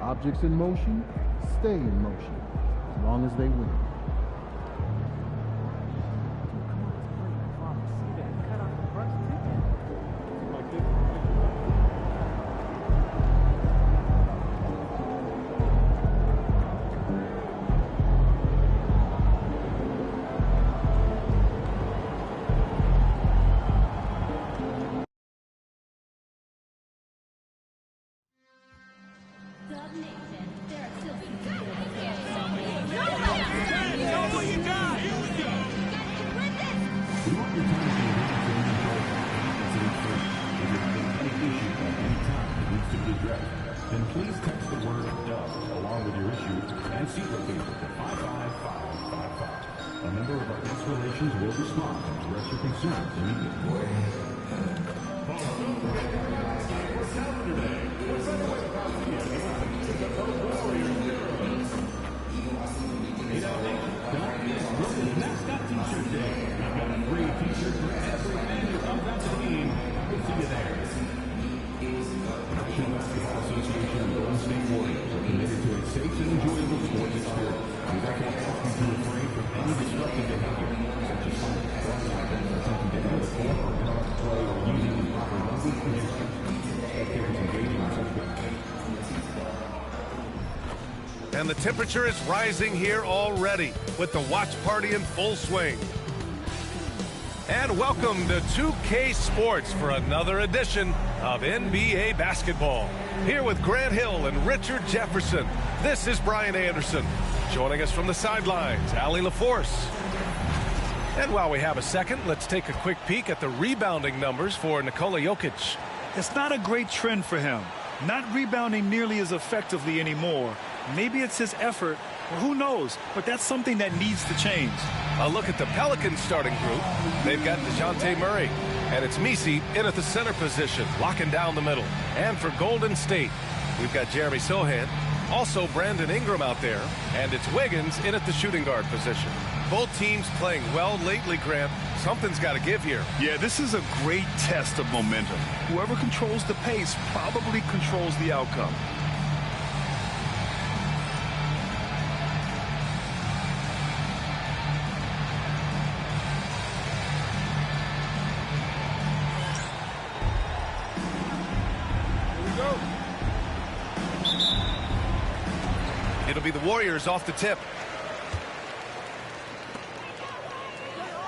Objects in motion stay in motion as long as they win. Then please text the word "dub" along with your issue and seat location to 55555. A member of our guest relations will respond and address your concerns immediately. Mascot T-shirt day. I've got a free T-shirt for every fan who comes out to the game. We'll see you there. National Basketball Association and Golden State Warriors are committed to a safe and enjoyable sports experience. We'd like to ask you to refrain from any disruptive behavior, such as attempting to hit a court or interrupt play or using improper language and gestures. Spectators engaging in such behavior. And the temperature is rising here already with the watch party in full swing. And welcome to 2K Sports for another edition of NBA basketball. Here with Grant Hill and Richard Jefferson, this is Brian Anderson. Joining us from the sidelines, Allie LaForce. And while we have a second, let's take a quick peek at the rebounding numbers for Nikola Jokic. It's not a great trend for him. Not rebounding nearly as effectively anymore. Maybe it's his effort, or who knows, but that's something that needs to change. A look at the Pelicans starting group. They've got DeJounte Murray, and it's Messi in at the center position, locking down the middle. And for Golden State, we've got Jeremy Sohan, also Brandon Ingram out there, and it's Wiggins in at the shooting guard position. Both teams playing well lately, Grant. Something's got to give here. Yeah, this is a great test of momentum. Whoever controls the pace probably controls the outcome. It'll be the Warriors off the tip.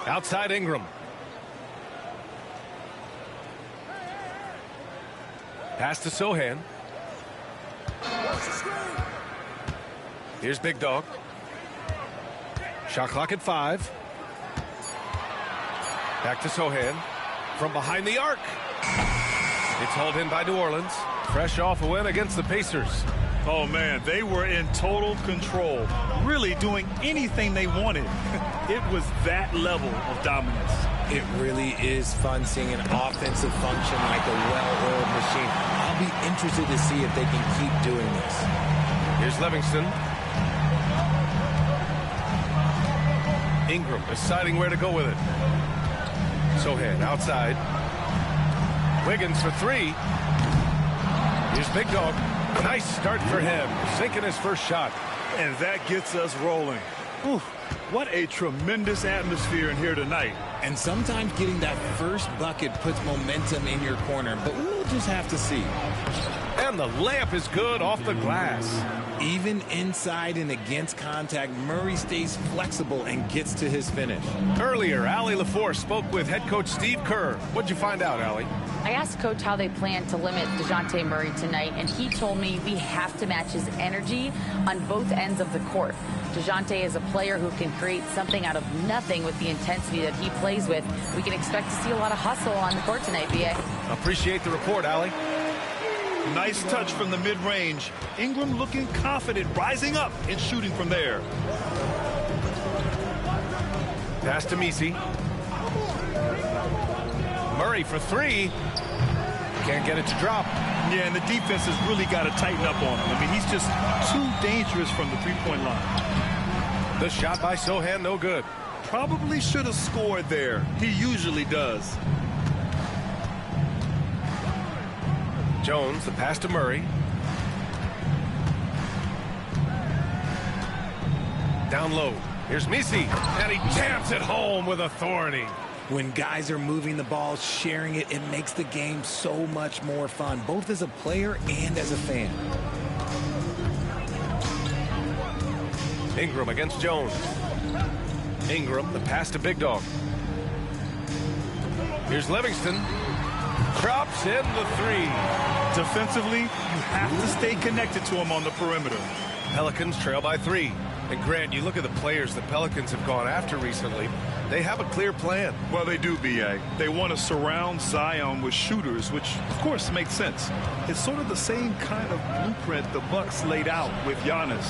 Outside Ingram. Pass to Sohan. Here's Big Dog. Shot clock at 5. Back to Sohan. From behind the arc. It's hauled in by New Orleans. Fresh off a win against the Pacers. Oh, man, they were in total control, really doing anything they wanted. It was that level of dominance. It really is fun seeing an offensive function like a well-oiled machine. I'll be interested to see if they can keep doing this. Here's Livingston. Ingram deciding where to go with it. Sohan outside. Wiggins for 3. Here's Big Dog. Nice start for him, sinking his first shot. And that gets us rolling. Whew, what a tremendous atmosphere in here tonight. And sometimes getting that first bucket puts momentum in your corner, but we'll just have to see. And the layup is good off the glass. Even inside and against contact, Murray stays flexible and gets to his finish. Earlier, Allie LaForce spoke with head coach Steve Kerr. What'd you find out, Allie? I asked Coach how they plan to limit DeJounte Murray tonight, and he told me we have to match his energy on both ends of the court. DeJounte is a player who can create something out of nothing with the intensity that he plays with. We can expect to see a lot of hustle on the court tonight, B.A. Appreciate the report, Allie. Nice touch from the mid-range. Ingram looking confident, rising up and shooting from there. Pass to Messi. Murray for three. Can't get it to drop. Yeah, and the defense has really got to tighten up on him. I mean, he's just too dangerous from the three-point line. The shot by Sohan, no good. Probably should have scored there. He usually does. Jones, the pass to Murray. Down low. Here's Messi, and he jams it home with authority. When guys are moving the ball, sharing it, it makes the game so much more fun, both as a player and as a fan. Ingram against Jones. Ingram, the pass to Big Dog. Here's Livingston. Drops in the three. Defensively, you have to stay connected to him on the perimeter. Pelicans trail by 3. And Grant, you look at the players the Pelicans have gone after recently. They have a clear plan. Well, they do, B.A. They want to surround Zion with shooters, which, of course, makes sense. It's sort of the same kind of blueprint the Bucks laid out with Giannis.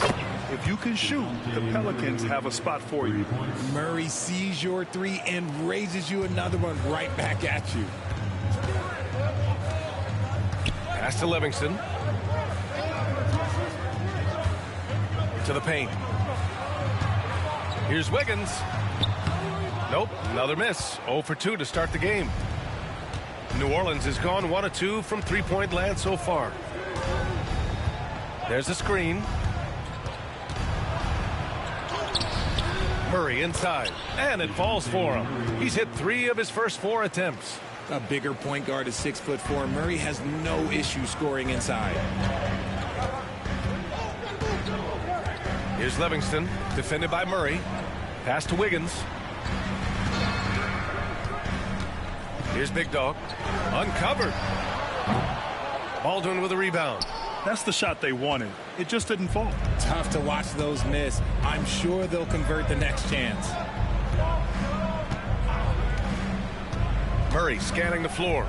If you can shoot, the Pelicans have a spot for you. Murray sees your three and raises you another one right back at you. Pass to Livingston. To the paint. Here's Wiggins. Nope, another miss. 0 for 2 to start the game. New Orleans has gone 1 of 2 from three-point land so far. There's a screen. Murray inside, and it falls for him. He's hit 3 of his first 4 attempts. A bigger point guard is 6'4". Murray has no issue scoring inside. Here's Livingston, defended by Murray. Pass to Wiggins. Here's Big Dog. Uncovered. Baldwin with a rebound. That's the shot they wanted. It just didn't fall. Tough to watch those miss. I'm sure they'll convert the next chance. Murray scanning the floor.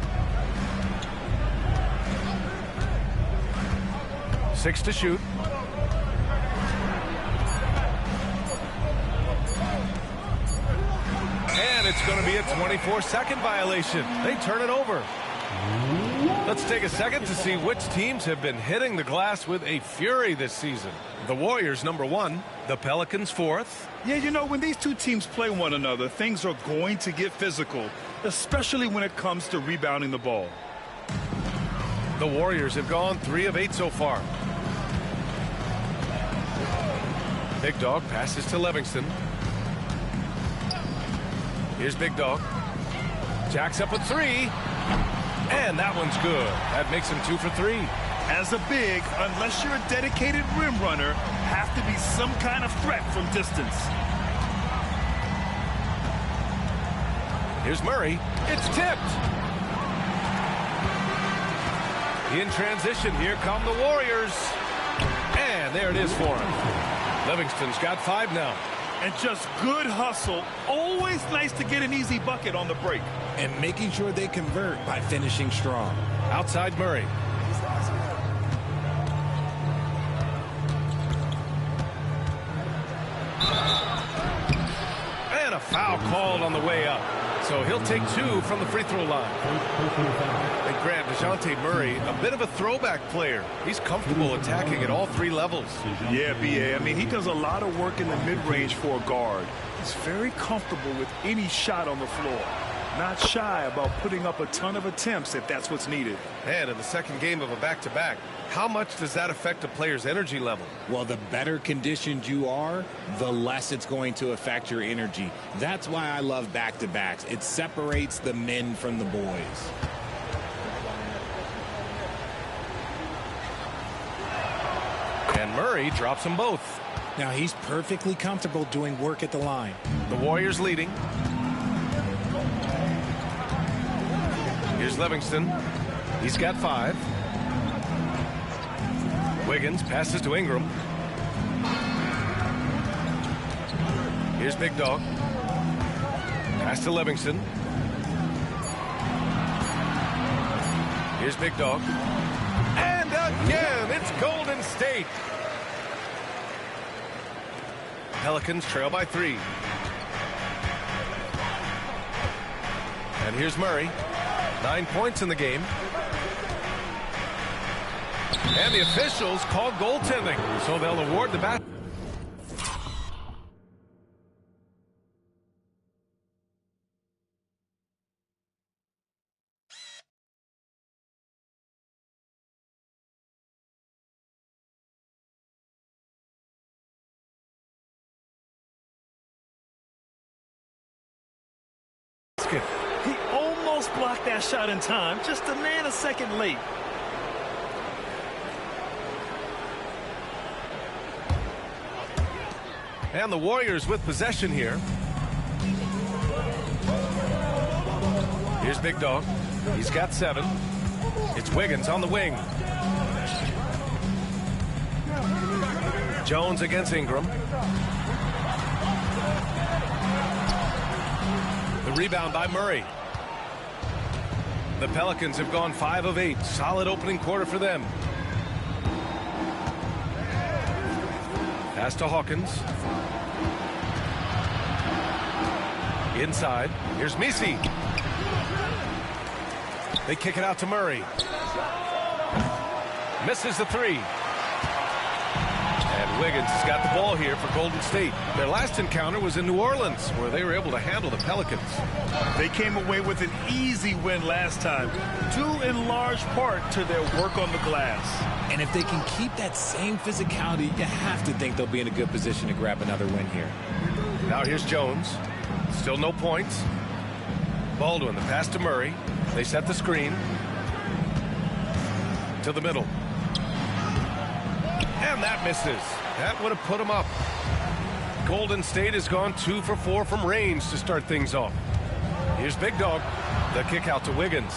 6 to shoot. And it's going to be a 24-second violation. They turn it over. Let's take a second to see which teams have been hitting the glass with a fury this season. The Warriors, number 1. The Pelicans, 4th. Yeah, you know, when these two teams play one another, things are going to get physical, especially when it comes to rebounding the ball. The Warriors have gone 3 of 8 so far. Big Dog passes to Livingston. Here's Big Dog. Jacks up a 3. And that one's good. That makes him 2 for 3. As a big, unless you're a dedicated rim runner, have to be some kind of threat from distance. Here's Murray. It's tipped. In transition, here come the Warriors. And there it is for him. Livingston's got 5 now. And just good hustle. Always nice to get an easy bucket on the break. And making sure they convert by finishing strong. Outside Murray. And a foul called on the way up. So he'll take 2 from the free throw line. And Grant, DeJounte Murray, a bit of a throwback player. He's comfortable attacking at all 3 levels. Yeah, B.A. I mean, he does a lot of work in the mid-range for a guard. He's very comfortable with any shot on the floor. Not shy about putting up a ton of attempts if that's what's needed. And in the second game of a back-to-back, how much does that affect a player's energy level? Well, the better conditioned you are, the less it's going to affect your energy. That's why I love back-to-backs. It separates the men from the boys. And Murray drops them both. Now he's perfectly comfortable doing work at the line. The Warriors leading. Here's Livingston. He's got 5. Wiggins passes to Ingram. Here's Big Dog. Pass to Livingston. Here's Big Dog. And again, it's Golden State. Pelicans trail by 3. And here's Murray. 9 points in the game. And the officials call goaltending, so they'll award the basket. He almost blocked that shot in time, just a nanosecond late. And the Warriors with possession here. Here's Big Dog. He's got 7. It's Wiggins on the wing. Jones against Ingram. The rebound by Murray. The Pelicans have gone 5 of 8. Solid opening quarter for them. Pass to Hawkins. Inside. Here's Misi. They kick it out to Murray. Misses the 3. And Wiggins has got the ball here for Golden State. Their last encounter was in New Orleans, where they were able to handle the Pelicans. They came away with an easy win last time, due in large part to their work on the glass. And if they can keep that same physicality, you have to think they'll be in a good position to grab another win here. Now here's Jones. Still no points. Baldwin, the pass to Murray. They set the screen. To the middle. And that misses. That would have put them up. Golden State has gone 2 for 4 from range to start things off. Here's Big Dog. The kick out to Wiggins.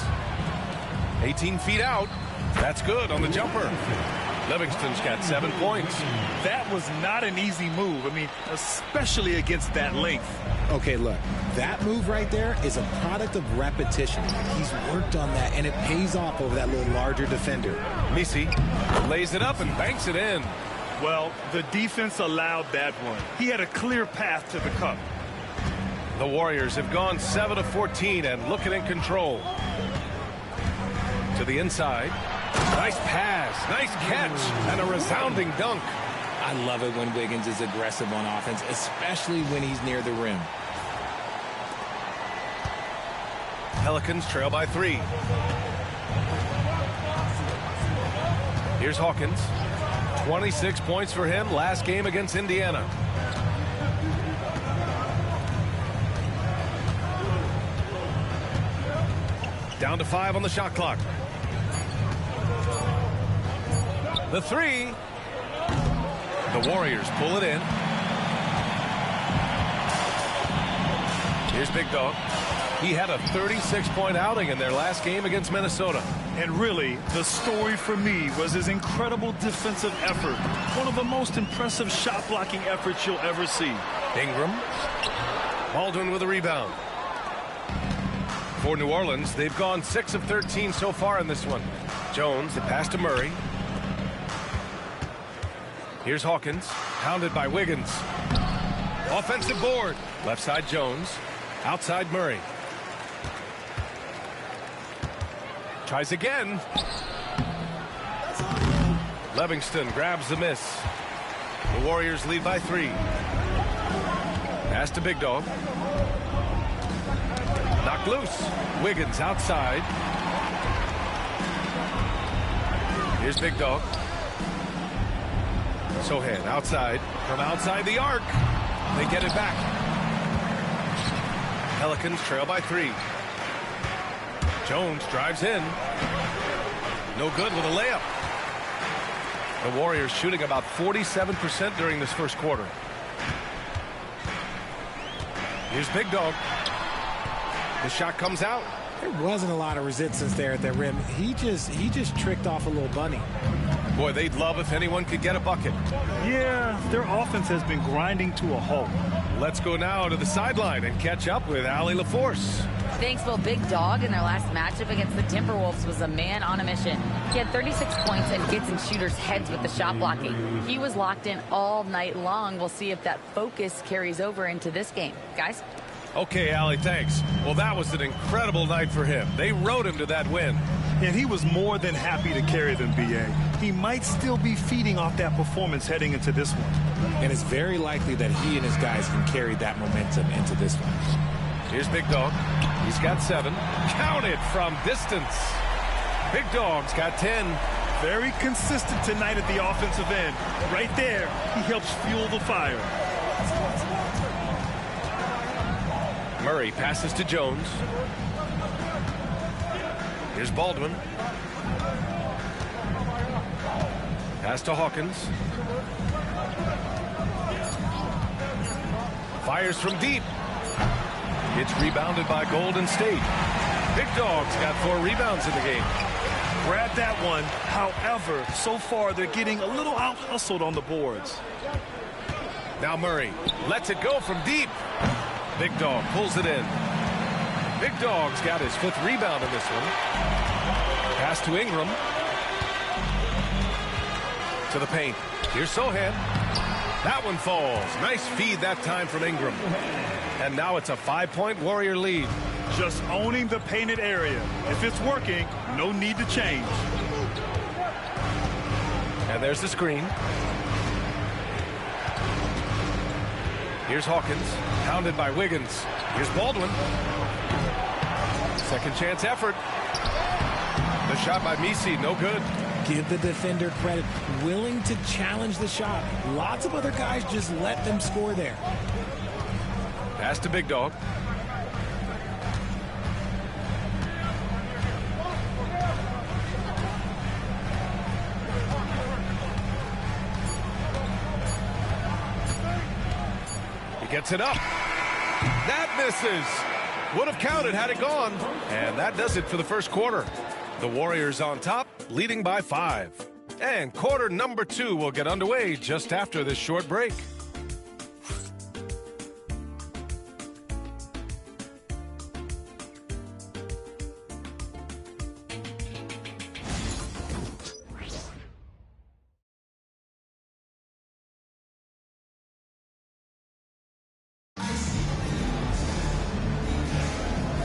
18 feet out. That's good on the jumper. Livingston's got 7 points. That was not an easy move. I mean, especially against that length. Okay, look, that move right there is a product of repetition. He's worked on that, and it pays off over that little larger defender. Misi lays it up and banks it in. Well, the defense allowed that one. He had a clear path to the cup. The Warriors have gone 7 of 14 and looking in control. To the inside. Nice pass, nice catch, and a resounding dunk. I love it when Wiggins is aggressive on offense, especially when he's near the rim. Pelicans trail by 3. Here's Hawkins. 26 points for him last game against Indiana. Down to 5 on the shot clock. The 3. The Warriors pull it in. Here's Big Dog. He had a 36-point outing in their last game against Minnesota. And really, the story for me was his incredible defensive effort. One of the most impressive shot-blocking efforts you'll ever see. Ingram. Baldwin with a rebound. For New Orleans, they've gone 6 of 13 so far in this one. Jones, the pass to Murray. Here's Hawkins, pounded by Wiggins. Offensive board. Left side Jones, outside Murray. Tries again. Livingston grabs the miss. The Warriors lead by 3. Pass to Big Dog. Knocked loose. Wiggins outside. Here's Big Dog. Sohan outside. From outside the arc. They get it back. Pelicans trail by 3. Jones drives in. No good with a layup. The Warriors shooting about 47% during this first quarter. Here's Big Dog. The shot comes out. There wasn't a lot of resistance there at that rim. He just tricked off a little bunny. Boy, they'd love if anyone could get a bucket. Yeah, their offense has been grinding to a halt. Let's go now to the sideline and catch up with Allie LaForce. Thanks, Will. Big Dog in their last matchup against the Timberwolves was a man on a mission. He had 36 points and gets in shooters' heads with the shot blocking. He was locked in all night long. We'll see if that focus carries over into this game. Guys? Okay, Allie, thanks. Well, that was an incredible night for him. They rode him to that win. And he was more than happy to carry them, B.A. He might still be feeding off that performance heading into this one. And it's very likely that he and his guys can carry that momentum into this one. Here's Big Dog. He's got 7. Count it from distance. Big Dog's got 10. Very consistent tonight at the offensive end. Right there, he helps fuel the fire. Murray passes to Jones. Here's Baldwin. Pass to Hawkins. Fires from deep. It's rebounded by Golden State. Big Dog's got 4 rebounds in the game. Grab that one. However, so far they're getting a little out-hustled on the boards. Now Murray lets it go from deep. Big Dog pulls it in. Big Dog's got his 5th rebound in this one. Pass to Ingram. To the paint. Here's Sohan. That one falls. Nice feed that time from Ingram. And now it's a 5-point Warrior lead. Just owning the painted area. If it's working, no need to change. And there's the screen. Here's Hawkins, pounded by Wiggins. Here's Baldwin. Second chance effort. The shot by Misi, no good. Give the defender credit. Willing to challenge the shot. Lots of other guys just let them score there. Pass to Big Dog. He gets it up. That misses. Would have counted had it gone. And that does it for the first quarter. The Warriors on top, leading by 5. And quarter number 2 will get underway just after this short break.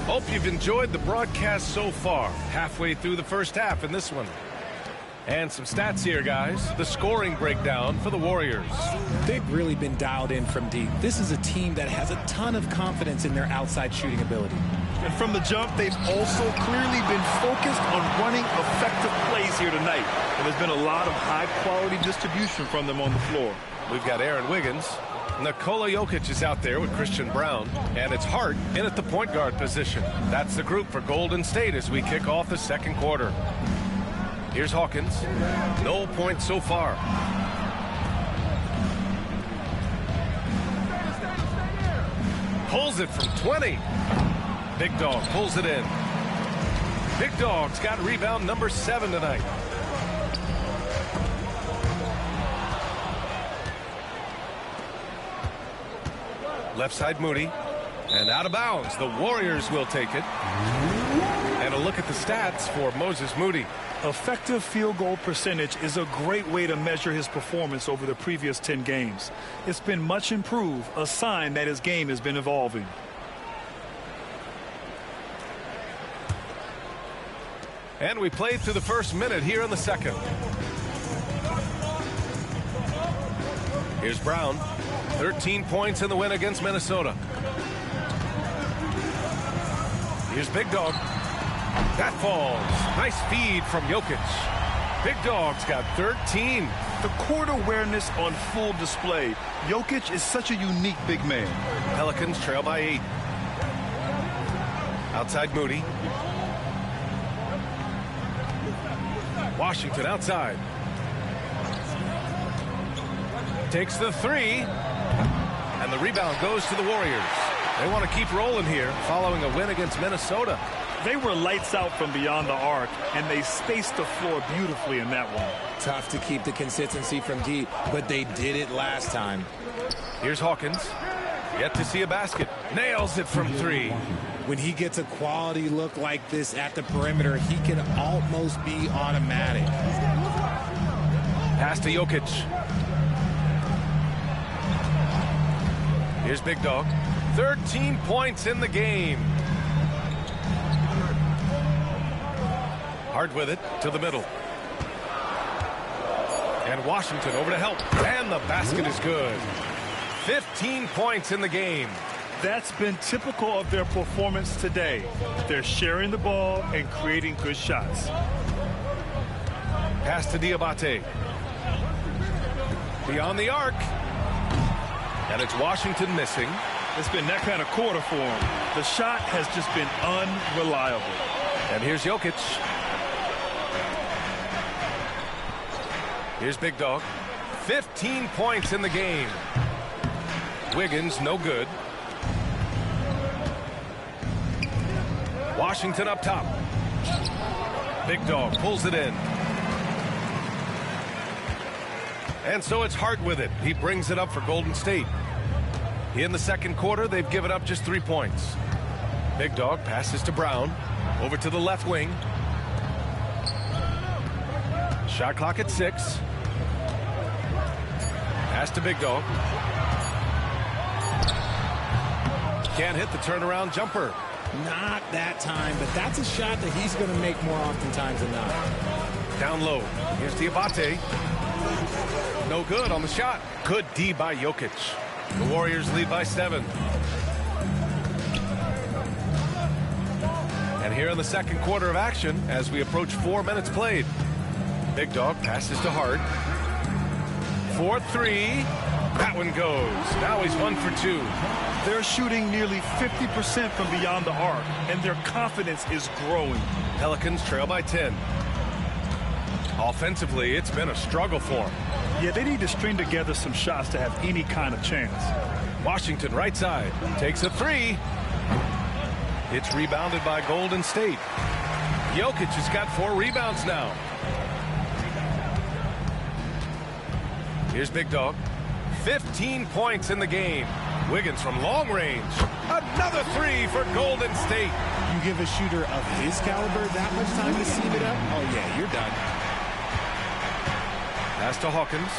Hope you've enjoyed the broadcast so far. Halfway through the first half in this one. And some stats here, guys. The scoring breakdown for the Warriors. They've really been dialed in from deep. This is a team that has a ton of confidence in their outside shooting ability. And from the jump, they've also clearly been focused on running effective plays here tonight. And there's been a lot of high-quality distribution from them on the floor. We've got Aaron Wiggins. Nikola Jokic is out there with Christian Brown. And it's Hart in at the point guard position. That's the group for Golden State as we kick off the second quarter. Here's Hawkins. No points so far. Pulls it from 20. Big Dog pulls it in. Big Dog's got rebound number 7 tonight. Left side Moody. And out of bounds. The Warriors will take it. And a look at the stats for Moses Moody. Effective field goal percentage is a great way to measure his performance over the previous 10 games. It's been much improved, a sign that his game has been evolving. And we played through the first minute here in the second. Here's Brown. 13 points in the win against Minnesota. Here's Big Dog. That falls. Nice feed from Jokic. Big Dog's got 13. The court awareness on full display. Jokic is such a unique big man. Pelicans trail by 8. Outside Moody. Washington outside. Takes the three. And the rebound goes to the Warriors. They want to keep rolling here following a win against Minnesota. They were lights out from beyond the arc, and they spaced the floor beautifully in that one. Tough to keep the consistency from deep, but they did it last time. Here's Hawkins. Yet to see a basket. Nails it from three. When he gets a quality look like this at the perimeter, he can almost be automatic. Pass to Jokic. Here's Big Dog. 13 points in the game. Hard with it to the middle. And Washington over to help. And the basket is good. 15 points in the game. That's been typical of their performance today. They're sharing the ball and creating good shots. Pass to Diabate. Beyond the arc. And it's Washington missing. It's been that kind of quarter for him. The shot has just been unreliable. And here's Jokic. Here's Big Dog. 15 points in the game. Wiggins, no good. Washington up top. Big Dog pulls it in. And so it's Hart with it. He brings it up for Golden State. In the second quarter, they've given up just 3 points. Big Dog passes to Brown. Over to the left wing. Shot clock at 6. Pass to Big Dog. Can't hit the turnaround jumper. Not that time, but that's a shot that he's going to make more oftentimes than not. Down low. Here's Diabate. No good on the shot. Good D by Jokic. The Warriors lead by 7. And here in the second quarter of action, as we approach 4 minutes played. Big Dog passes to Hart. 4-3. That one goes. Now he's 1 for 2. They're shooting nearly 50% from beyond the arc, and their confidence is growing. Pelicans trail by 10. Offensively, it's been a struggle for them. Yeah, they need to string together some shots to have any kind of chance. Washington right side. Takes a 3. It's rebounded by Golden State. Jokic has got 4 rebounds now. Here's Big Dog. 15 points in the game. Wiggins from long range. Another 3 for Golden State. You give a shooter of his caliber that much time to seam it up? Oh, yeah, you're done. Pass to Hawkins.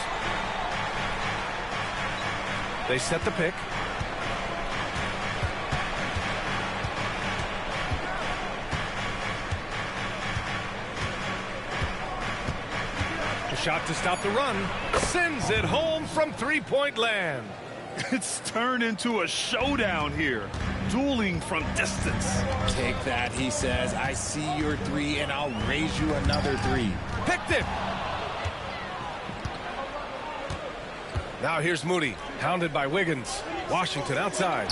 They set the pick. A shot to stop the run. Sends it home from three-point land. It's turned into a showdown here. Dueling from distance. Take that, he says. I see your 3, and I'll raise you another 3. Picked it. Now here's Moody, hounded by Wiggins. Washington outside.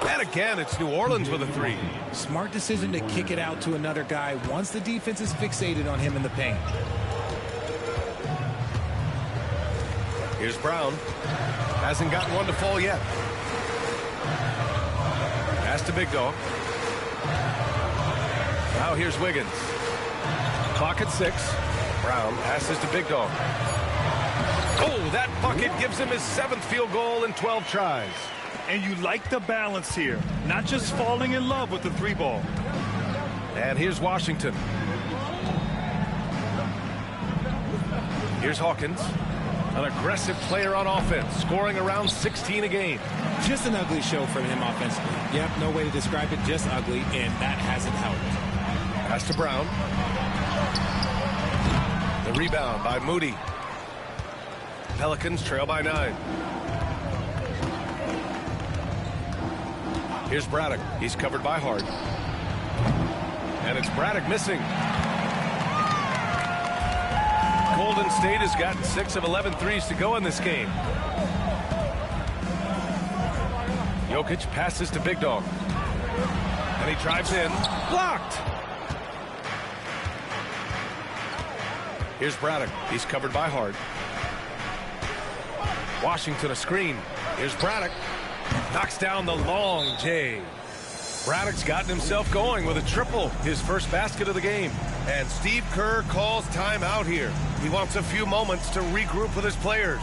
And again, it's New Orleans with a 3. Smart decision to kick it out to another guy once the defense is fixated on him in the paint. Here's Brown. Hasn't gotten one to fall yet. Pass to Big Dog. Now here's Wiggins. Clock at 6. Brown passes to Big Dog. Oh, that bucket gives him his 7th field goal in 12 tries. And you like the balance here. Not just falling in love with the 3 ball. And here's Washington. Here's Hawkins. An aggressive player on offense, scoring around 16 a game. Just an ugly show from him offensively. Yep, no way to describe it, just ugly, and that hasn't helped. Pass to Brown. The rebound by Moody. Pelicans trail by 9. Here's Braddock. He's covered by Hart. And it's Braddock missing. Golden State has gotten 6 of 11 threes to go in this game. Jokic passes to Big Dog. And he drives in. Blocked! Here's Braddock. He's covered by Hart. Washington a screen. Here's Braddock. Knocks down the long J. Braddock's gotten himself going with a triple, his first basket of the game. And Steve Kerr calls timeout here. He wants a few moments to regroup with his players.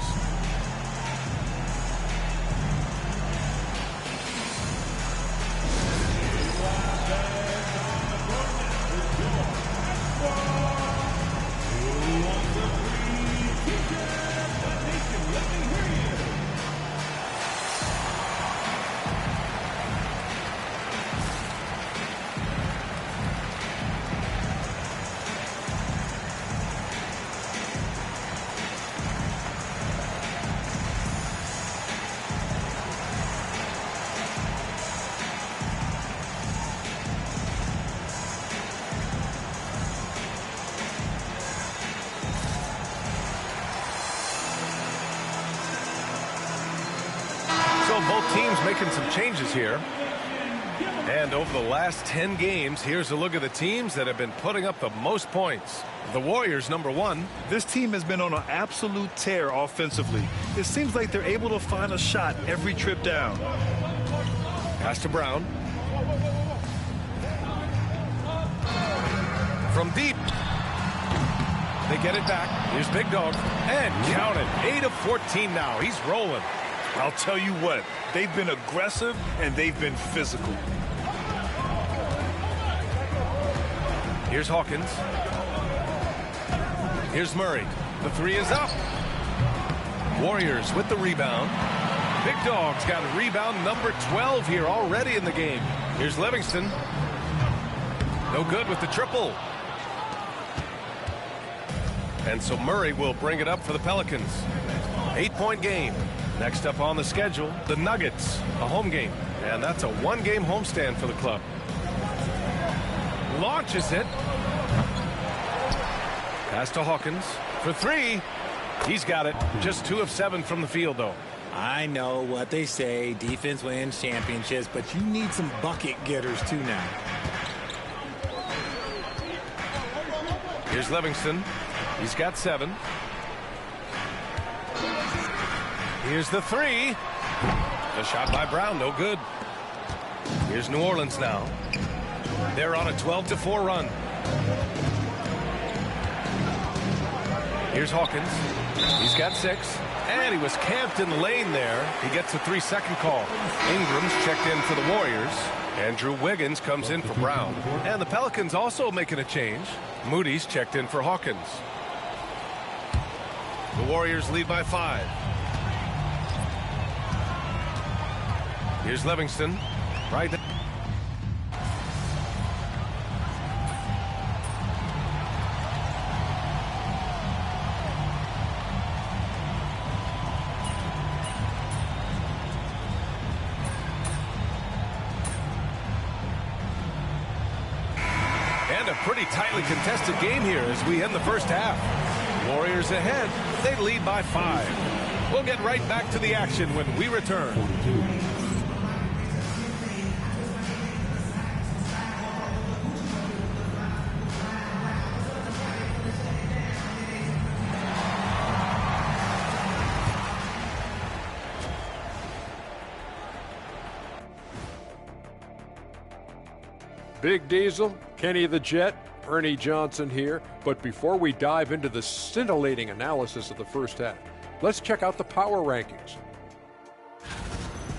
Both teams making some changes here. And over the last 10 games, here's a look at the teams that have been putting up the most points. The Warriors, number 1. This team has been on an absolute tear offensively. It seems like they're able to find a shot every trip down. Pass to Brown. From deep. They get it back. Here's Big Dog. And count it. 8 of 14 now. He's rolling. I'll tell you what, they've been aggressive and they've been physical. Here's Hawkins. Here's Murray. The 3 is up. Warriors with the rebound. Big Dog's got a rebound number 12 here already in the game. Here's Livingston. No good with the triple. And so Murray will bring it up for the Pelicans. 8-point game. Next up on the schedule, the Nuggets, a home game. And that's a 1-game homestand for the club. Launches it. Pass to Hawkins for 3. He's got it. Just 2 of 7 from the field, though. I know what they say, defense wins championships, but you need some bucket getters too now. Here's Livingston. He's got 7. Here's the 3. The shot by Brown, no good. Here's New Orleans now. They're on a 12-4 run. Here's Hawkins. He's got 6. And he was camped in the lane there. He gets a 3-second call. Ingram's checked in for the Warriors. Andrew Wiggins comes in for Brown. And the Pelicans also making a change. Moody's checked in for Hawkins. The Warriors lead by 5. Here's Livingston. Right there. And a pretty tightly contested game here as we end the first half. Warriors ahead. They lead by 5. We'll get right back to the action when we return. Big Diesel, Kenny the Jet, Ernie Johnson here. But before we dive into the scintillating analysis of the first half, let's check out the power rankings.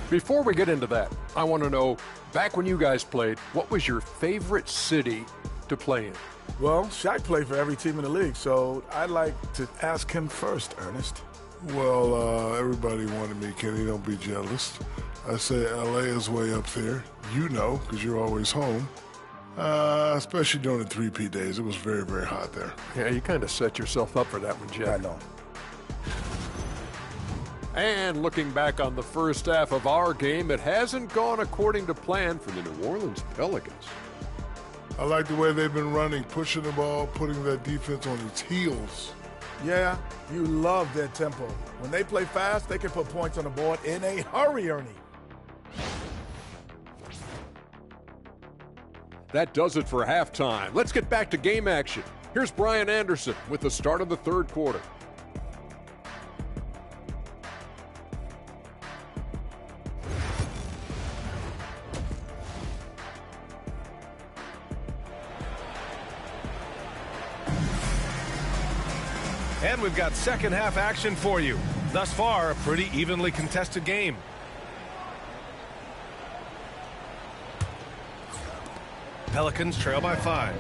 Before we get into that, I want to know, back when you guys played, what was your favorite city to play in? Well, Shaq played for every team in the league, so I'd like to ask him first, Ernest. Well, everybody wanted me, Kenny. Don't be jealous. I say L.A. is way up there. You know, because you're always home. Especially during the 3P days. It was very, very hot there. Yeah, you kind of set yourself up for that one, Jeff. I know. And looking back on the first half of our game, it hasn't gone according to plan for the New Orleans Pelicans. I like the way they've been running, pushing the ball, putting that defense on its heels. Yeah, you love their tempo. When they play fast, they can put points on the board in a hurry, Ernie. That does it for halftime. Let's get back to game action. Here's Brian Anderson with the start of the third quarter. And we've got second half action for you. Thus far, a pretty evenly contested game. Pelicans trail by 5.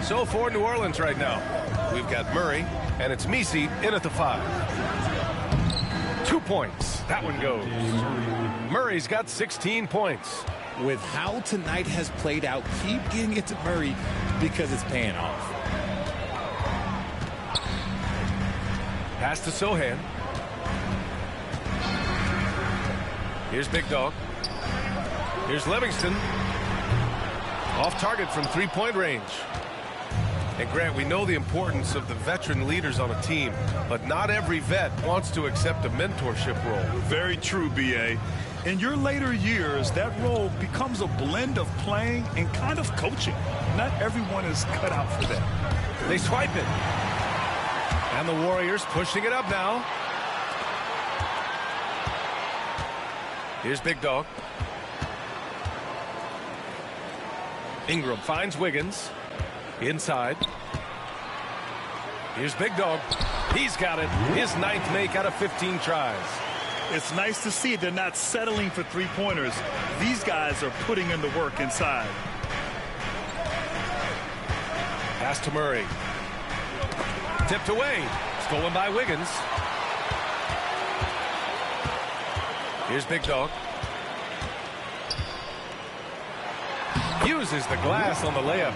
So for New Orleans right now, we've got Murray, and it's Messi in at the 5. 2 points. That one goes. Murray's got 16 points. With how tonight has played out, keep getting it to Murray because it's paying off. Pass to Sohan. Here's Big Dog. Here's Livingston. Off target from three-point range. And Grant, we know the importance of the veteran leaders on a team, but not every vet wants to accept a mentorship role. Very true, B.A. In your later years, that role becomes a blend of playing and kind of coaching. Not everyone is cut out for that. They swipe it. And the Warriors pushing it up now. Here's Big Dog. Ingram finds Wiggins. Inside. Here's Big Dog. He's got it. His 9th make out of 15 tries. It's nice to see they're not settling for three-pointers. These guys are putting in the work inside. Pass to Murray. Tipped away. Stolen by Wiggins. Here's Big Dog. Uses the glass on the layup.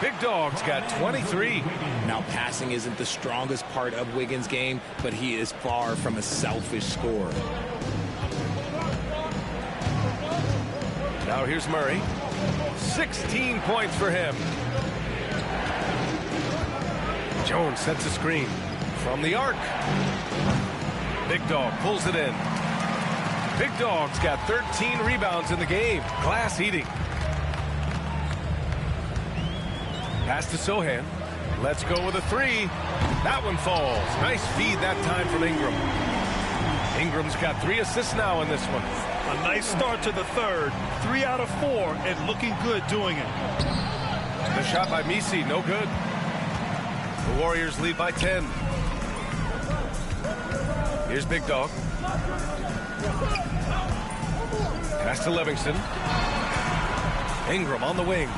Big Dog's got 23. Now, passing isn't the strongest part of Wiggins' game, but he is far from a selfish scorer. Now here's Murray. 16 points for him. Jones sets a screen from the arc. Big Dog pulls it in. Big Dog's got 13 rebounds in the game. Glass eating. Pass to Sohan. Let's go with a 3. That one falls. Nice feed that time from Ingram. Ingram's got 3 assists now in this one. A nice start to the third. 3 out of 4 and looking good doing it. The shot by Messi, no good. The Warriors lead by 10. Here's Big Dog. Pass to Livingston. Ingram on the wing.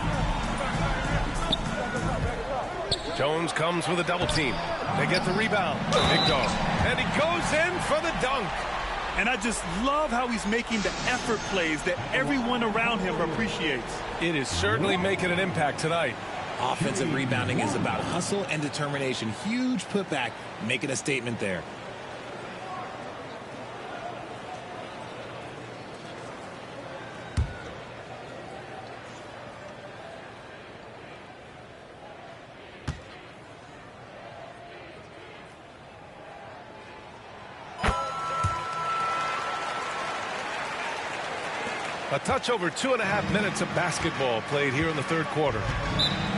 Jones comes with a double team. They get the rebound. Big Dog. And he goes in for the dunk. And I just love how he's making the effort plays that everyone around him appreciates. It is certainly making an impact tonight. Offensive rebounding is about hustle and determination. Huge putback, making a statement there. A touch over 2.5 minutes of basketball played here in the third quarter.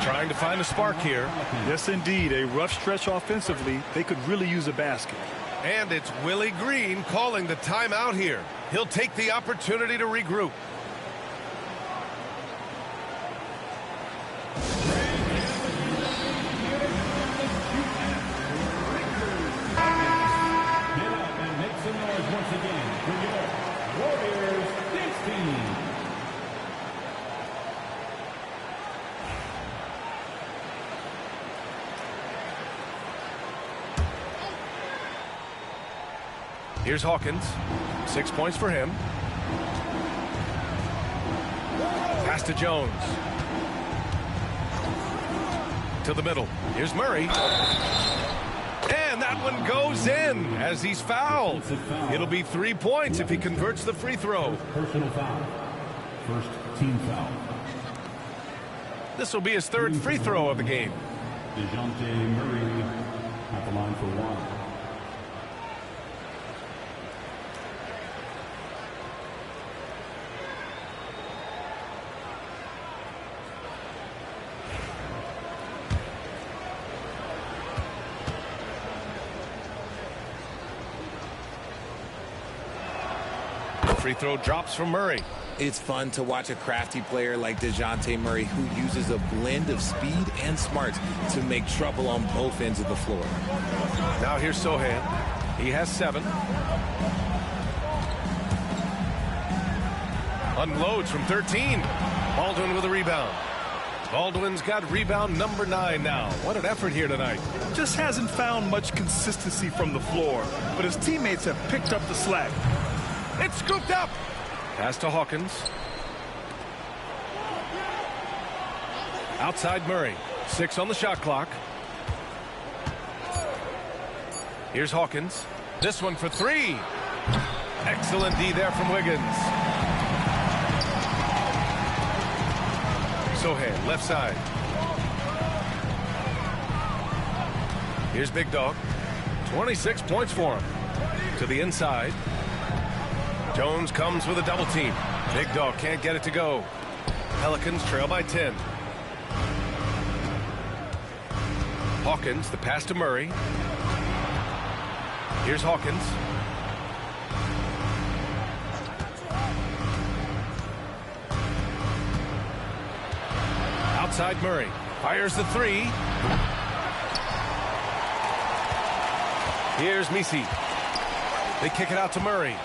Trying to find a spark here. Yes, indeed. A rough stretch offensively. They could really use a basket. And it's Willie Green calling the timeout here. He'll take the opportunity to regroup. Get up and make some noise once again for your Warriors dance team. Here's Hawkins. 6 points for him. Pass to Jones. To the middle. Here's Murray. And that one goes in as he's fouled. It'll be 3 points if he converts the free throw. Personal foul. First team foul. This will be his 3rd free throw of the game. DeJounte Murray at the line for 1. Free throw drops from Murray. It's fun to watch a crafty player like DeJounte Murray who uses a blend of speed and smarts to make trouble on both ends of the floor. Now here's Sohan. He has 7. Unloads from 13. Baldwin with a rebound. Baldwin's got rebound number 9 now. What an effort here tonight. Just hasn't found much consistency from the floor, but his teammates have picked up the slack. It's scooped up. Pass to Hawkins. Outside Murray. 6 on the shot clock. Here's Hawkins. This one for 3. Excellent D there from Wiggins. Sohan, left side. Here's Big Dog. 26 points for him. To the inside. Jones comes with a double team. Big Dog can't get it to go. Pelicans trail by 10. Hawkins, the pass to Murray. Here's Hawkins. Outside Murray. Fires the 3. Here's Misi. They kick it out to Murray.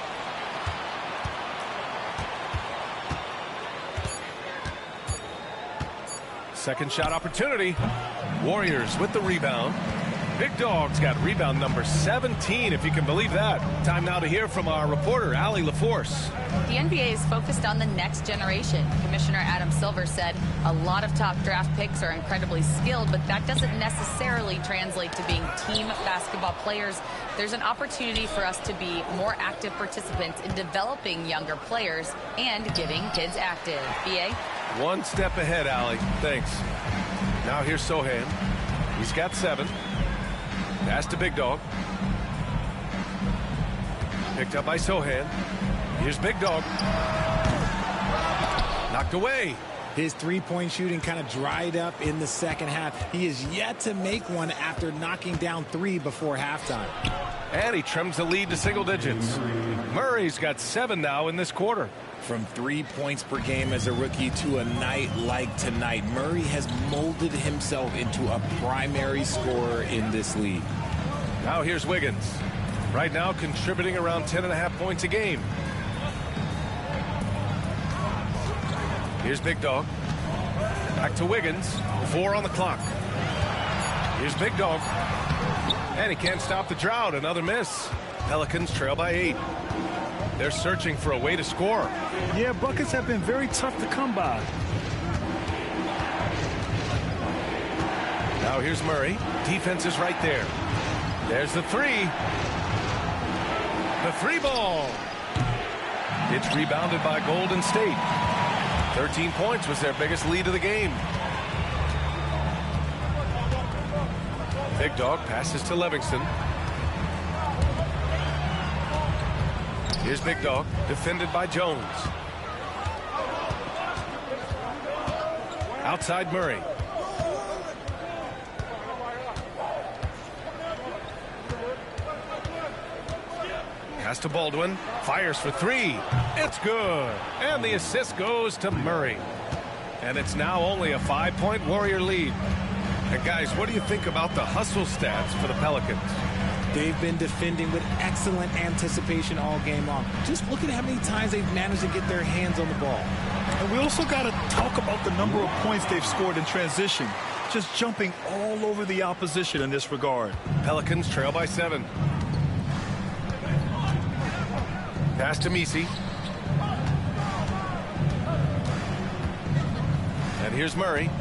Second shot opportunity. Warriors with the rebound. Big Dog's got rebound number 17, if you can believe that. Time now to hear from our reporter, Allie LaForce. The NBA is focused on the next generation. Commissioner Adam Silver said a lot of top draft picks are incredibly skilled, but that doesn't necessarily translate to being team basketball players. There's an opportunity for us to be more active participants in developing younger players and getting kids active. BA? One step ahead, Allie. Thanks. Now here's Sohan. He's got 7. Pass to Big Dog. Picked up by Sohan. Here's Big Dog. Knocked away. His three-point shooting kind of dried up in the second half. He is yet to make one after knocking down 3 before halftime. And he trims the lead to single digits. Murray's got 7 now in this quarter. From 3 points per game as a rookie to a night like tonight, Murray has molded himself into a primary scorer in this league. Now here's Wiggins. Right now contributing around 10.5 points a game. Here's Big Dog. Back to Wiggins. 4 on the clock. Here's Big Dog. And he can't stop the drought. Another miss. Pelicans trail by 8. They're searching for a way to score. Yeah, buckets have been very tough to come by. Now here's Murray. Defense is right there. There's the 3. The 3 ball. It's rebounded by Golden State. 13 points was their biggest lead of the game. Big Dog passes to Livingston. Here's Big Dog, defended by Jones. Outside Murray. Pass to Baldwin. Fires for 3. It's good. And the assist goes to Murray. And it's now only a 5-point Warrior lead. And guys, what do you think about the hustle stats for the Pelicans? They've been defending with excellent anticipation all game long. Just look at how many times they've managed to get their hands on the ball. And we also got to talk about the number of points they've scored in transition. Just jumping all over the opposition in this regard. Pelicans trail by 7. Pass to Misi. And here's Murray.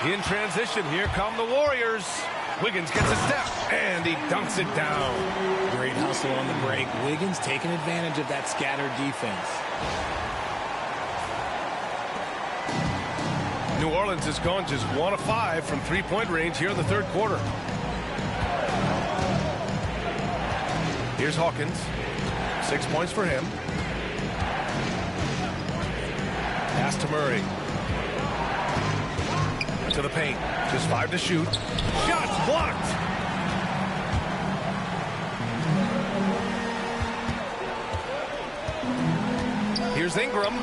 In transition, here come the Warriors. Wiggins gets a step, and he dunks it down. Great hustle on the break. Wiggins taking advantage of that scattered defense. New Orleans has gone just 1 of 5 from 3-point range here in the third quarter. Here's Hawkins. 6 points for him. Pass to Murray. To the paint. Just 5 to shoot. Shots blocked. Here's Ingram.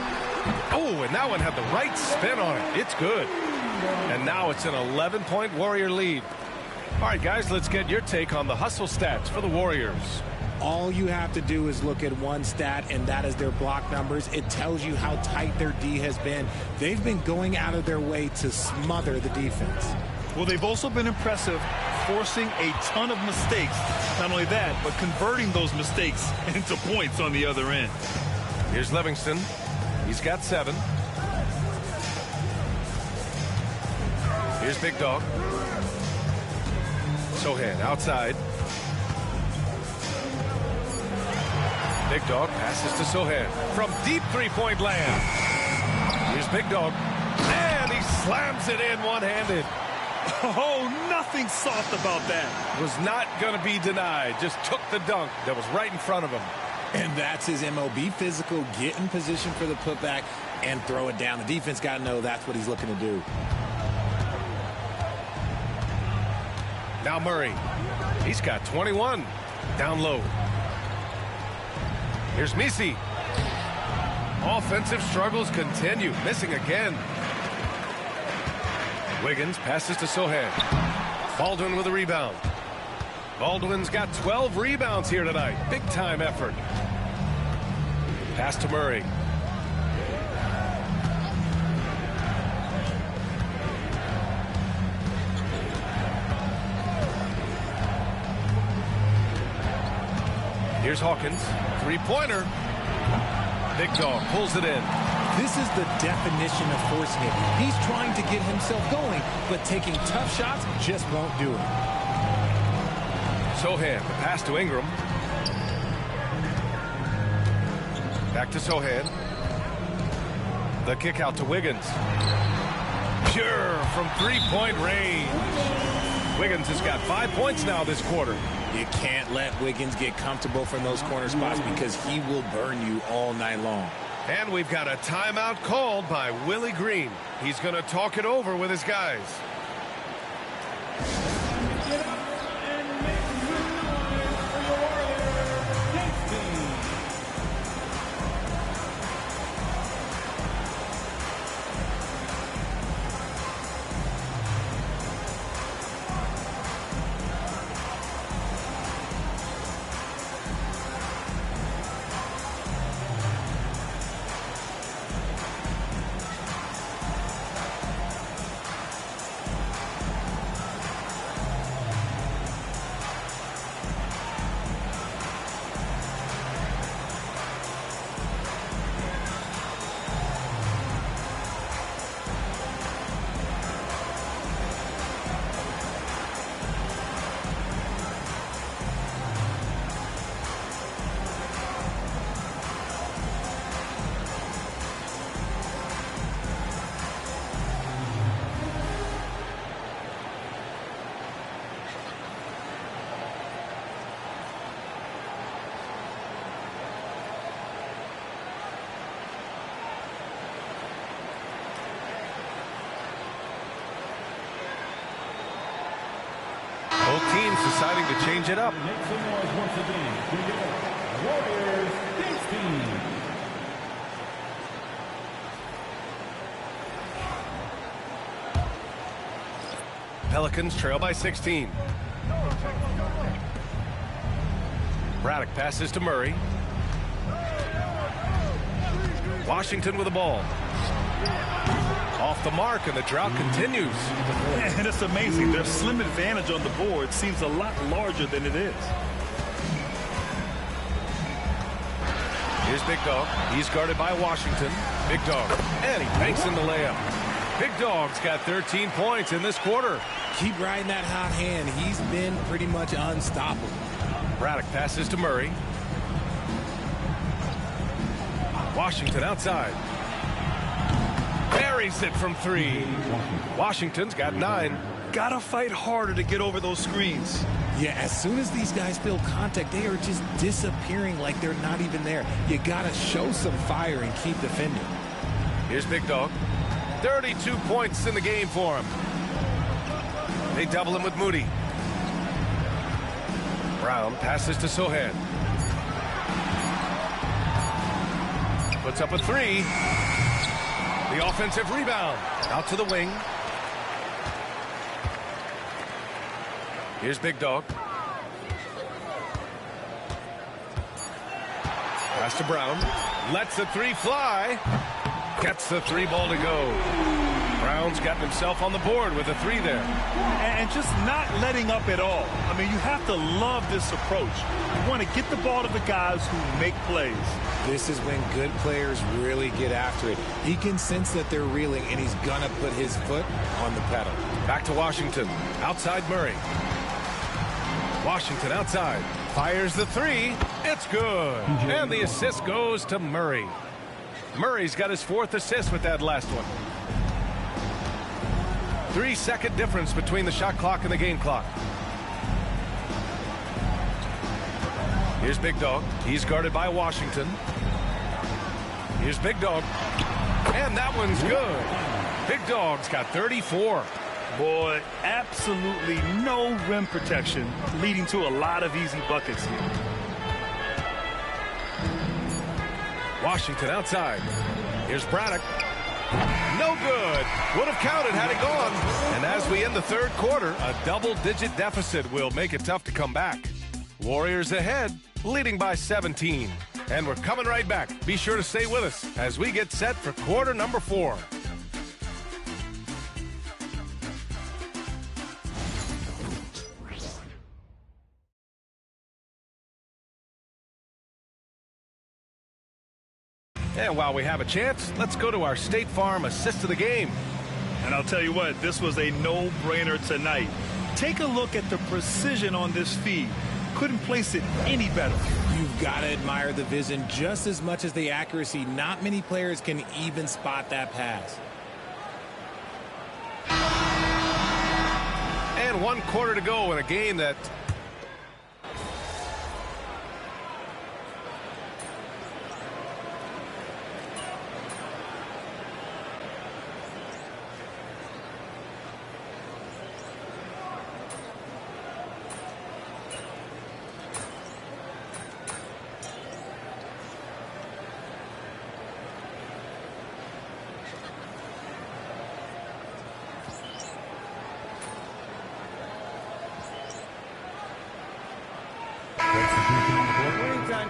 Oh, and that one had the right spin on it. It's good. And now it's an 11-point Warrior lead. All right, guys, let's get your take on the hustle stats for the Warriors. All you have to do is look at one stat, and that is their block numbers. It tells you how tight their D has been. They've been going out of their way to smother the defense. Well, they've also been impressive, forcing a ton of mistakes. Not only that, but converting those mistakes into points on the other end. Here's Livingston. He's got 7. Here's Big Dog. Sohan outside. Big Dog passes to Sohan from deep three-point land. Here's Big Dog. And he slams it in one-handed. Oh, nothing soft about that. Was not going to be denied. Just took the dunk that was right in front of him. And that's his MO. Be physical, get in position for the putback, and throw it down. The defense got to know that's what he's looking to do. Now Murray. He's got 21. Down low. Here's Misi. Offensive struggles continue. Missing again. Wiggins passes to Sohan. Baldwin with a rebound. Baldwin's got 12 rebounds here tonight. Big time effort. Pass to Murray. Here's Hawkins. Three-pointer. Big Dog pulls it in. This is the definition of forcing it. He's trying to get himself going, but taking tough shots just won't do it. Sohan, the pass to Ingram. Back to Sohan. The kick out to Wiggins. Pure from three-point range. Wiggins has got 5 points now this quarter. You can't let Wiggins get comfortable from those corner spots because he will burn you all night long. And we've got a timeout called by Willie Green. He's going to talk it over with his guys. Both teams deciding to change it up. Make some noise once again. Warriors, Big Team. Pelicans trail by 16. Braddock passes to Murray. Washington with the ball. Off the mark, and the drought continues. And it's amazing. Their slim advantage on the board seems a lot larger than it is. Here's Big Dog. He's guarded by Washington. Big Dog. And he banks in the layup. Big Dog's got 13 points in this quarter. Keep riding that hot hand. He's been pretty much unstoppable. Braddock passes to Murray. Washington outside. Buries it from 3. Washington's got 9. Gotta fight harder to get over those screens. Yeah, as soon as these guys feel contact, they are just disappearing like they're not even there. You gotta show some fire and keep defending. Here's Big Dog. 32 points in the game for him. They double him with Moody. Brown passes to Sohan. Puts up a three. The offensive rebound. Out to the wing. Here's Big Dog. Pass to Brown. Lets the three fly. Gets the three ball to go. Brown's gotten himself on the board with a three there. And just not letting up at all. I mean, you have to love this approach. You want to get the ball to the guys who make plays. This is when good players really get after it. He can sense that they're reeling, and he's going to put his foot on the pedal. Back to Washington. Outside Murray. Washington outside. Fires the three. It's good. And the assist goes to Murray. Murray's got his 4th assist with that last one. 3-second difference between the shot clock and the game clock. Here's Big Dog. He's guarded by Washington. Here's Big Dog. And that one's good. Big Dog's got 34. Boy, absolutely no rim protection, leading to a lot of easy buckets here. Washington outside. Here's Braddock. No good. Would have counted had it gone. And as we end the 3rd quarter, a double-digit deficit will make it tough to come back. Warriors ahead, leading by 17. And we're coming right back. Be sure to stay with us as we get set for quarter number 4. And while we have a chance, let's go to our State Farm assist of the game. And I'll tell you what, this was a no-brainer tonight. Take a look at the precision on this feed. Couldn't place it any better. You've got to admire the vision just as much as the accuracy. Not many players can even spot that pass. And 1 quarter to go in a game that...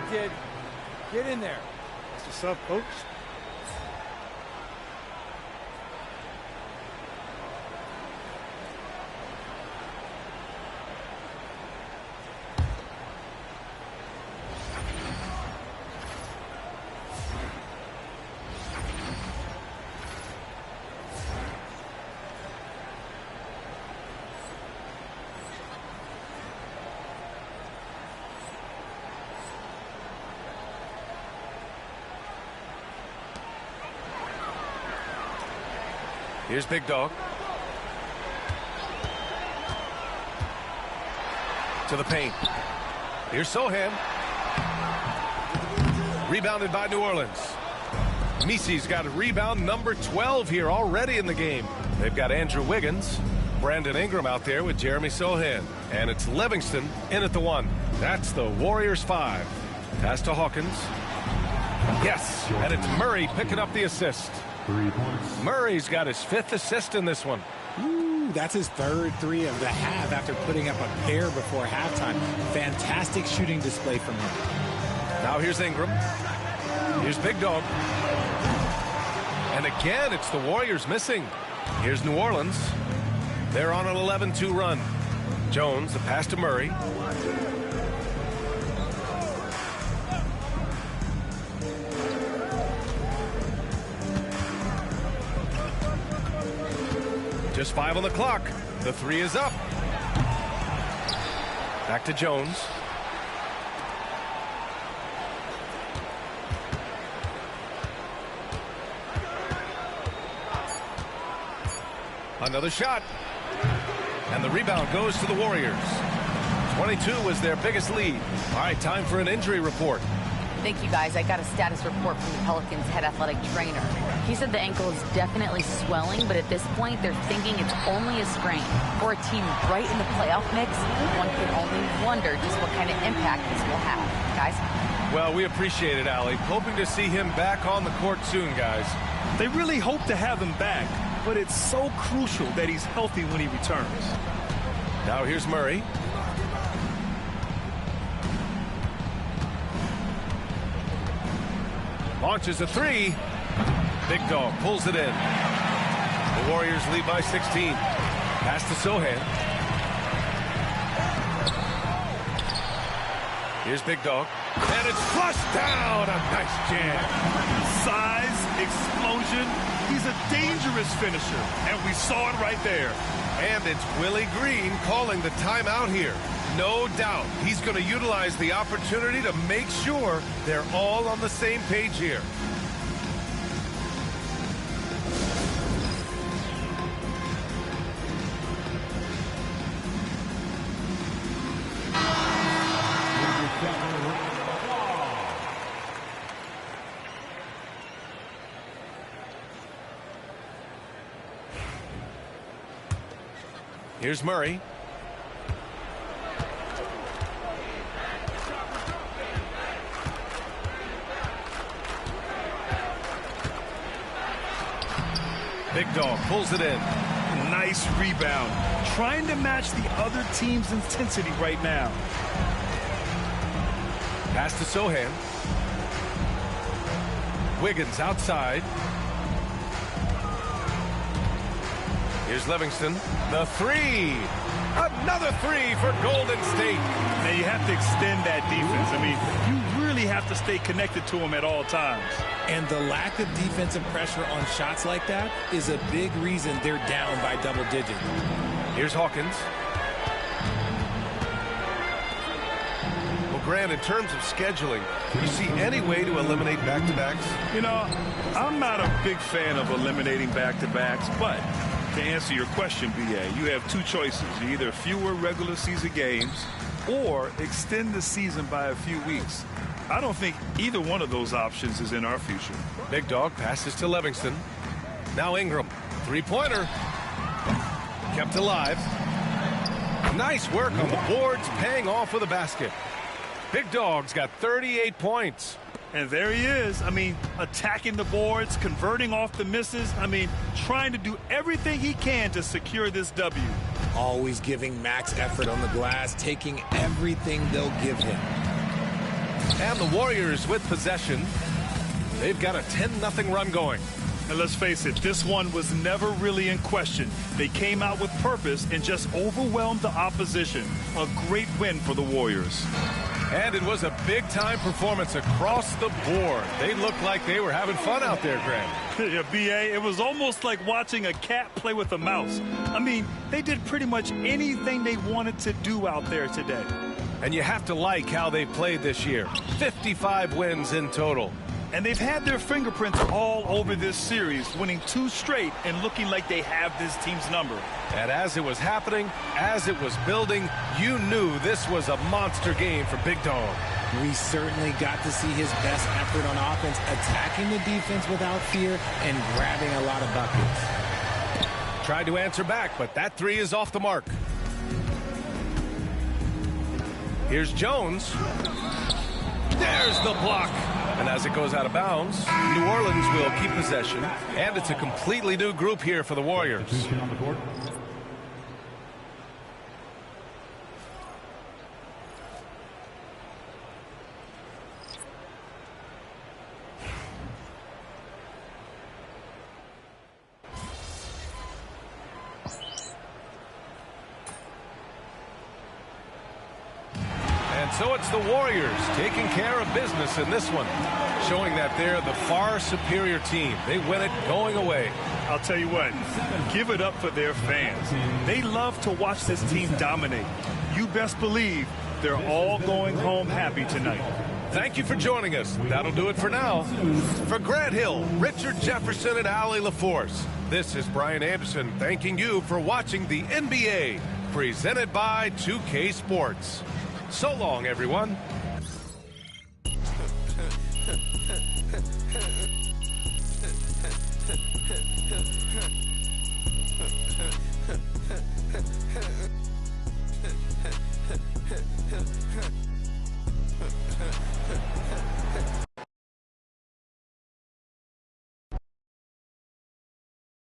Kid, get in there. What's up, coach? Here's Big Dog. To the paint. Here's Sohan. Rebounded by New Orleans. Misi's got a rebound number 12 here already in the game. They've got Andrew Wiggins, Brandon Ingram out there with Jeremy Sohan. And it's Livingston in at the 1. That's the Warriors 5. Pass to Hawkins. Yes, and it's Murray picking up the assist. 3 points. Murray's got his 5th assist in this one. Ooh, that's his 3rd three of the half after putting up a pair before halftime. Fantastic shooting display from him. Now here's Ingram. Here's Big Dog. And again, it's the Warriors missing. Here's New Orleans. They're on an 11-2 run. Jones, the pass to Murray. Just 5 on the clock. The 3 is up. Back to Jones. Another shot. And the rebound goes to the Warriors. 22 was their biggest lead. All right, time for an injury report. Thank you, guys. I got a status report from the Pelicans head athletic trainer. He said the ankle is definitely swelling, but at this point, they're thinking it's only a sprain. For a team right in the playoff mix, one can only wonder just what kind of impact this will have. Guys? Well, we appreciate it, Allie. Hoping to see him back on the court soon, guys. They really hope to have him back, but it's so crucial that he's healthy when he returns. Now here's Murray. Launches a three. Big Dog pulls it in. The Warriors lead by 16. Pass to Sohan. Here's Big Dog. And it's flushed down. A nice jam. Size, explosion. He's a dangerous finisher, and we saw it right there. And it's Willie Green calling the timeout here. No doubt he's going to utilize the opportunity to make sure they're all on the same page here. Here's Murray. Big Dog pulls it in. Nice rebound. Trying to match the other team's intensity right now. Pass to Sohan. Wiggins outside. Here's Livingston. The three. Another three for Golden State. Now you have to extend that defense. I mean, you really have to stay connected to him at all times. And the lack of defensive pressure on shots like that is a big reason they're down by double digits. Here's Hawkins. Well, Grant, in terms of scheduling, do you see any way to eliminate back-to-backs? You know, I'm not a big fan of eliminating back-to-backs, but to answer your question, B.A., you have two choices. Either fewer regular season games or extend the season by a few weeks. I don't think either one of those options is in our future. Big Dog passes to Livingston. Now Ingram. Three-pointer. Kept alive. Nice work on the boards, paying off with a basket. Big Dog's got 38 points. And there he is. I mean, attacking the boards, converting off the misses. I mean, trying to do everything he can to secure this W. Always giving max effort on the glass, taking everything they'll give him. And the Warriors with possession. They've got a 10-0 run going. And let's face it, this one was never really in question. They came out with purpose and just overwhelmed the opposition. A great win for the Warriors. And it was a big-time performance across the board. They looked like they were having fun out there, Grant. Yeah, B.A., it was almost like watching a cat play with a mouse. I mean, they did pretty much anything they wanted to do out there today. And you have to like how they played this year. 55 wins in total. And they've had their fingerprints all over this series, winning 2 straight and looking like they have this team's number. And as it was happening, as it was building, you knew this was a monster game for Big Dog. We certainly got to see his best effort on offense, attacking the defense without fear and grabbing a lot of buckets. Tried to answer back, but that three is off the mark. Here's Jones. There's the block. And as it goes out of bounds, New Orleans will keep possession. And it's a completely new group here for the Warriors. So it's the Warriors taking care of business in this one, showing that they're the far superior team. They win it going away. I'll tell you what, give it up for their fans. They love to watch this team dominate. You best believe they're all going home happy tonight. Thank you for joining us. That'll do it for now. For Grant Hill, Richard Jefferson, and Allie LaForce, this is Brian Anderson thanking you for watching the NBA, presented by 2K Sports. So long, everyone.